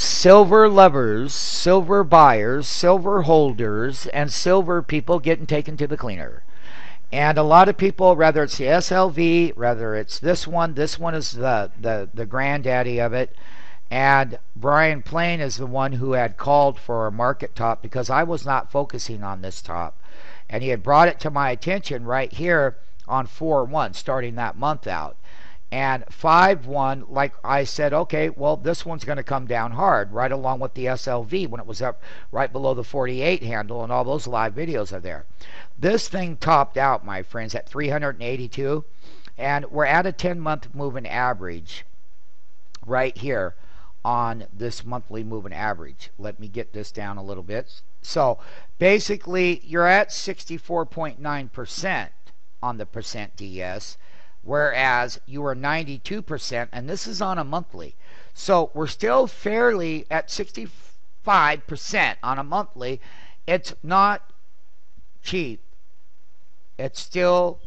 silver lovers, silver buyers, silver holders, and silver people getting taken to the cleaner. And a lot of people, whether it's the SLV, whether it's this one is the granddaddy of it. And Brian Plain is the one who had called for a market top because I was not focusing on this top. And he had brought it to my attention right here on 4-1, starting that month out. And 5-1, like I said, okay, well, this one's going to come down hard, right along with the SLV when it was up right below the 48 handle, and all those live videos are there. This thing topped out, my friends, at 382, and we're at a 10-month moving average right here on this monthly moving average. Let me get this down a little bit. So basically, you're at 64.9% on the percent DS, whereas you were 92%, and this is on a monthly. So we're still fairly at 65% on a monthly. It's not cheap. It's still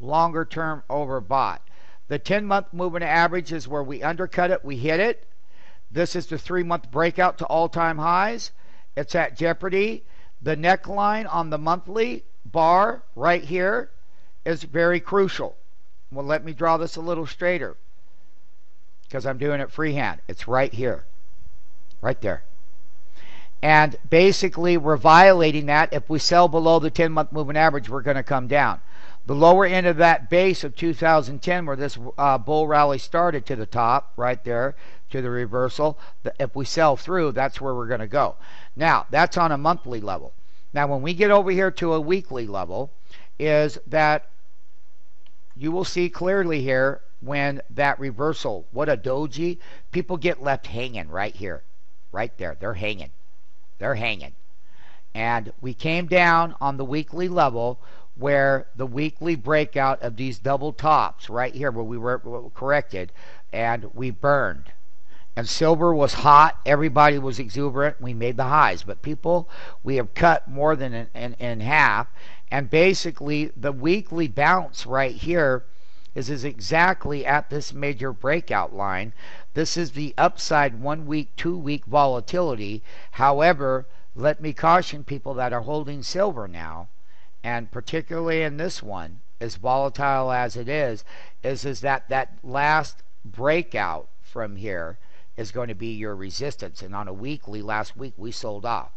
longer term overbought. The 10-month moving average is where we undercut it, we hit it. This is the 3-month breakout to all-time highs. It's at jeopardy. The neckline on the monthly bar right here is very crucial. Well, let me draw this a little straighter because I'm doing it freehand. It's right here, right there. And basically, we're violating that. If we sell below the 10-month moving average, we're going to come down. The lower end of that base of 2010, where this bull rally started to the top, right there, to the reversal, if we sell through, that's where we're going to go. Now, that's on a monthly level. Now, when we get over here to a weekly level, is that you will see clearly here when that reversal, what a doji, people get left hanging right here, right there. They're hanging. They're hanging. And we came down on the weekly level where the weekly breakout of these double tops right here where we were corrected, and we burned. And silver was hot. Everybody was exuberant. We made the highs. But people, we have cut more than in half. And basically, the weekly bounce right here is exactly at this major breakout line. This is the upside 1 week, 2 week volatility. However, let me caution people that are holding silver now, and particularly in this one, as volatile as it is that last breakout from here is going to be your resistance. And on a weekly, last week we sold off.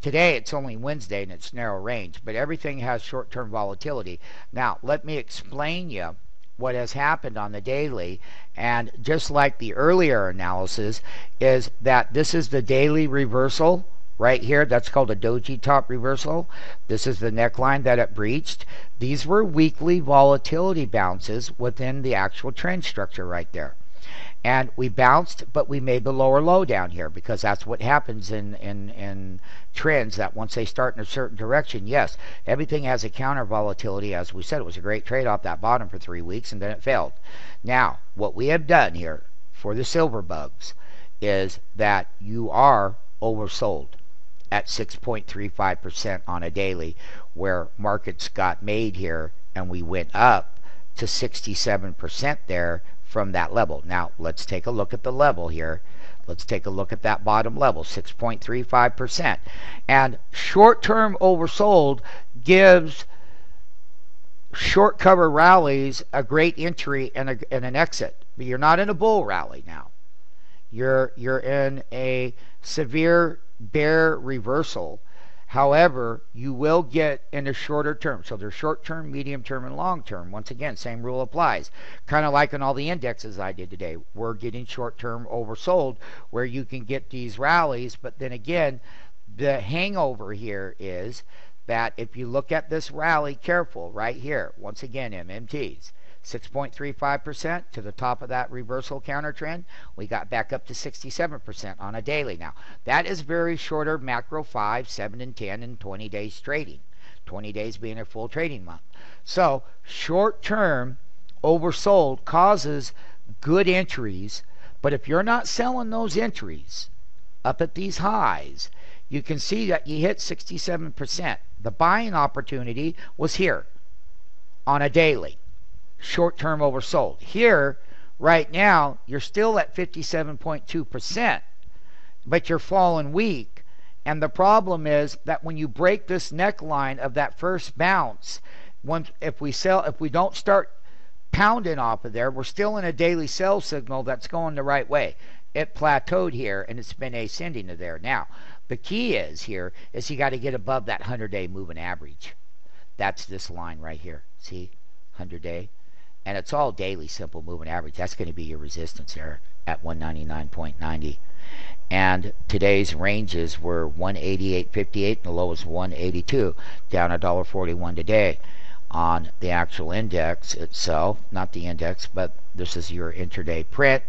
Today it's only Wednesday and it's narrow range, but everything has short-term volatility. Now, let me explain you what has happened on the daily, and just like the earlier analysis, is that this is the daily reversal right here. That's called a doji top reversal. This is the neckline that it breached. These were weekly volatility bounces within the actual trend structure right there. And we bounced, but we made the lower low down here, because that's what happens in trends, that once they start in a certain direction, yes, everything has a counter volatility. As we said, it was a great trade off that bottom for 3 weeks, and then it failed. Now, what we have done here for the silver bugs is that you are oversold at 6.35% on a daily, where markets got made here, and we went up to 67% there from that level. Now, let's take a look at the level here. Let's take a look at that bottom level, 6.35%. And short-term oversold gives short cover rallies a great entry and an exit. But you're not in a bull rally now. You're in a severe bear reversal. However, you will get in a shorter term. So there's short term, medium term, and long term. Once again, same rule applies. Kind of like in all the indexes I did today. We're getting short term oversold where you can get these rallies. But then again, the hangover here is that if you look at this rally careful right here, once again, MMTs, 6.35% to the top of that reversal counter trend. We got back up to 67% on a daily. Now, that is very shorter macro 5, 7, and 10 and 20 days trading. 20 days being a full trading month. So, short-term oversold causes good entries, but if you're not selling those entries up at these highs, you can see that you hit 67%. The buying opportunity was here on a daily. Short-term oversold. Here, right now, you're still at 57.2%. but you're falling weak. And the problem is that when you break this neckline of that first bounce, if we don't start pounding off of there, we're still in a daily sell signal that's going the right way. It plateaued here and it's been ascending to there. Now, the key is here is you got to get above that 100-day moving average. That's this line right here. See? 100-day. And it's all daily simple moving average. That's going to be your resistance there at 199.90. And today's ranges were 188.58 and the low was 182, down $1.41 today. On the actual index itself, not the index, but this is your intraday print,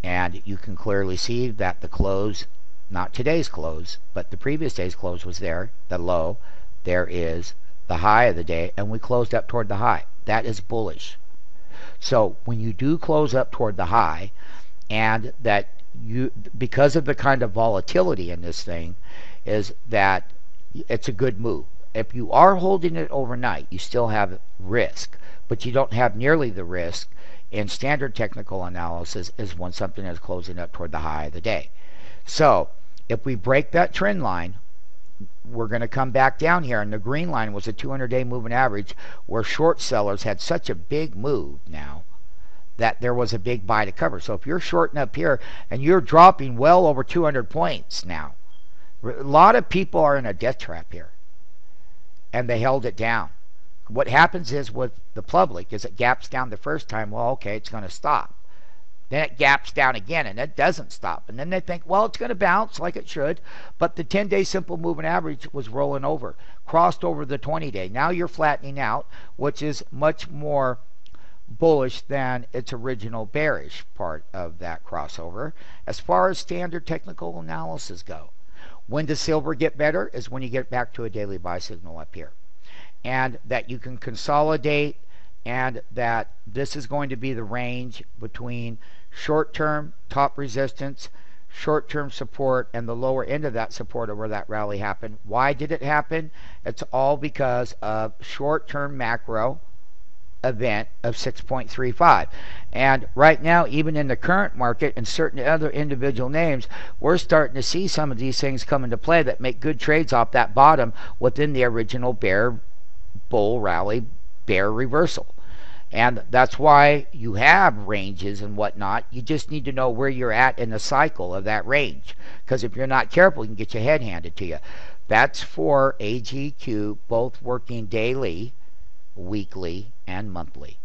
and you can clearly see that the close, not today's close, but the previous day's close was there, the low, there is the high of the day, and we closed up toward the high. That is bullish. So when you do close up toward the high, and that you, because of the kind of volatility in this thing, is that it's a good move. If you are holding it overnight, you still have risk, but you don't have nearly the risk in standard technical analysis as when something is closing up toward the high of the day. So if we break that trend line, we're going to come back down here, and the green line was a 200-day moving average where short sellers had such a big move now that there was a big buy to cover. So if you're shorting up here and you're dropping well over 200 points now, a lot of people are in a death trap here. And they held it down. What happens is with the public is it gaps down the first time, well, okay, it's going to stop. Then it gaps down again, and it doesn't stop. And then they think, well, it's going to bounce like it should. But the 10-day simple moving average was rolling over, crossed over the 20-day. Now you're flattening out, which is much more bullish than its original bearish part of that crossover as far as standard technical analysis go. When does silver get better is when you get back to a daily buy signal up here. And that you can consolidate, and that this is going to be the range between short-term top resistance, short-term support, and the lower end of that support of where that rally happened. Why did it happen? It's all because of short-term macro event of 6.35. And right now, even in the current market and certain other individual names, we're starting to see some of these things come into play that make good trades off that bottom within the original bear bull rally bear reversal. And that's why you have ranges and whatnot. You just need to know where you're at in the cycle of that range, because if you're not careful, you can get your head handed to you. That's for AGQ, both working daily, weekly, and monthly.